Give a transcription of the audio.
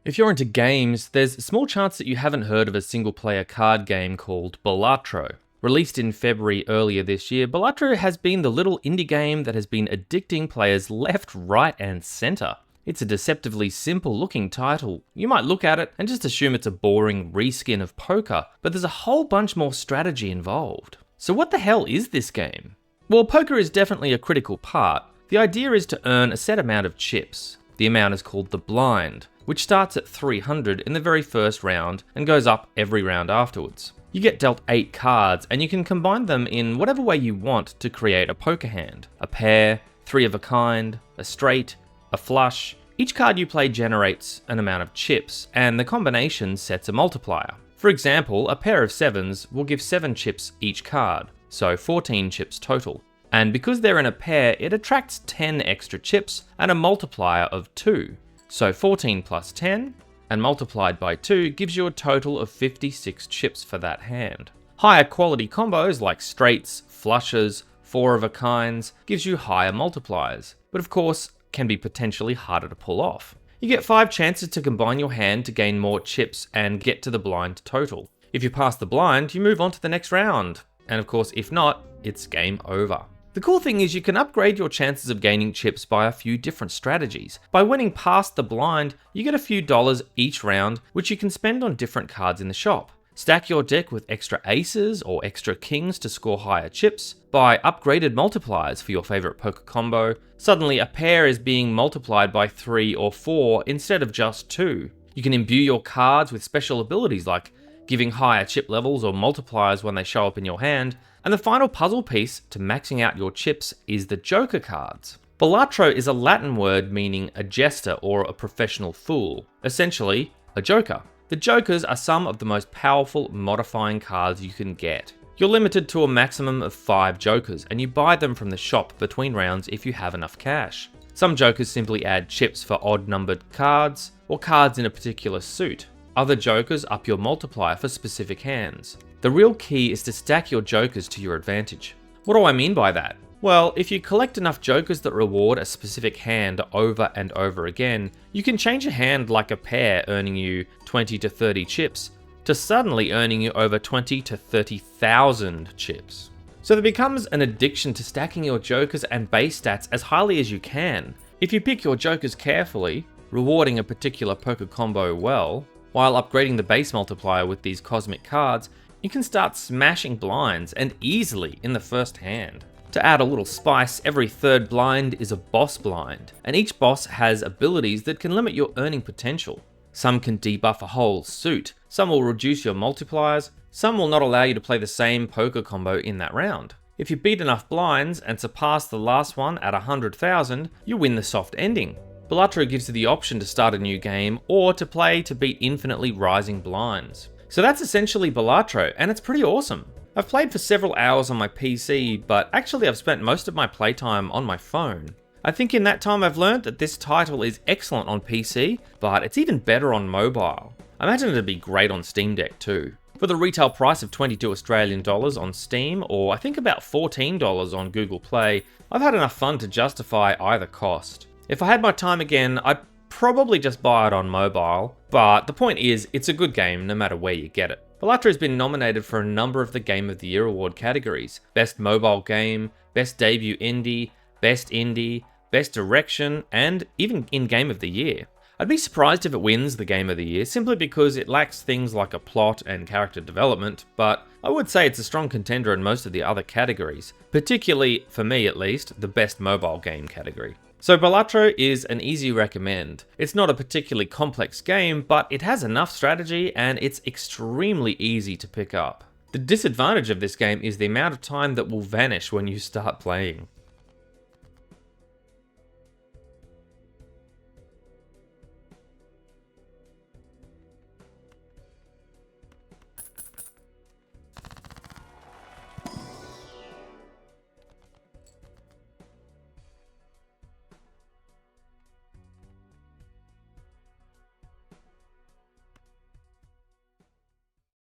If you're into games, there's a small chance that you haven't heard of a single-player card game called Balatro. Released in February earlier this year, Balatro has been the little indie game that has been addicting players left, right, and center. It's a deceptively simple-looking title. You might look at it and just assume it's a boring reskin of poker, but there's a whole bunch more strategy involved. So what the hell is this game? Well, poker is definitely a critical part. The idea is to earn a set amount of chips. The amount is called the blind, which starts at 300 in the very first round and goes up every round afterwards. You get dealt 8 cards and you can combine them in whatever way you want to create a poker hand. A pair, 3 of a kind, a straight, a flush. Each card you play generates an amount of chips and the combination sets a multiplier. For example, a pair of 7s will give 7 chips each card, so 14 chips total. And because they're in a pair, it attracts 10 extra chips and a multiplier of 2. So 14 plus 10, and multiplied by 2 gives you a total of 56 chips for that hand. Higher quality combos like straights, flushes, 4 of a kinds gives you higher multipliers, but of course can be potentially harder to pull off. You get 5 chances to combine your hand to gain more chips and get to the blind total. If you pass the blind, you move on to the next round, and of course if not, it's game over. The cool thing is you can upgrade your chances of gaining chips by a few different strategies. By winning past the blind, you get a few dollars each round, which you can spend on different cards in the shop. Stack your deck with extra aces or extra kings to score higher chips. Buy upgraded multipliers for your favorite poker combo. Suddenly a pair is being multiplied by 3 or 4 instead of just 2. You can imbue your cards with special abilities like giving higher chip levels or multipliers when they show up in your hand. And the final puzzle piece to maxing out your chips is the Joker cards. Balatro is a Latin word meaning a jester or a professional fool, essentially a joker. The jokers are some of the most powerful modifying cards you can get. You're limited to a maximum of 5 jokers and you buy them from the shop between rounds if you have enough cash. Some jokers simply add chips for odd numbered cards or cards in a particular suit. Other jokers up your multiplier for specific hands. The real key is to stack your jokers to your advantage. What do I mean by that? Well, if you collect enough jokers that reward a specific hand over and over again, you can change a hand like a pair earning you 20 to 30 chips to suddenly earning you over 20 to 30,000 chips. So there becomes an addiction to stacking your jokers and base stats as highly as you can. If you pick your jokers carefully, rewarding a particular poker combo well, while upgrading the base multiplier with these cosmic cards, you can start smashing blinds and easily in the first hand. To add a little spice, every third blind is a boss blind, and each boss has abilities that can limit your earning potential. Some can debuff a whole suit, some will reduce your multipliers, some will not allow you to play the same poker combo in that round. If you beat enough blinds and surpass the last one at 100,000, you win the soft ending. Balatro gives you the option to start a new game or to play to beat infinitely rising blinds. So that's essentially Balatro, and it's pretty awesome. I've played for several hours on my PC, but actually I've spent most of my playtime on my phone. I think in that time I've learned that this title is excellent on PC, but it's even better on mobile. I imagine it'd be great on Steam Deck too. For the retail price of 22 Australian dollars on Steam, or I think about $14 on Google Play, I've had enough fun to justify either cost. If I had my time again, I'd probably just buy it on mobile, but the point is, it's a good game no matter where you get it. Balatro has been nominated for a number of the Game of the Year award categories: Best Mobile Game, Best Debut Indie, Best Direction, and even in Game of the Year. I'd be surprised if it wins the Game of the Year simply because it lacks things like a plot and character development, but I would say it's a strong contender in most of the other categories, particularly, for me at least, the Best Mobile Game category. So Balatro is an easy recommend. It's not a particularly complex game, but it has enough strategy and it's extremely easy to pick up. The disadvantage of this game is the amount of time that will vanish when you start playing.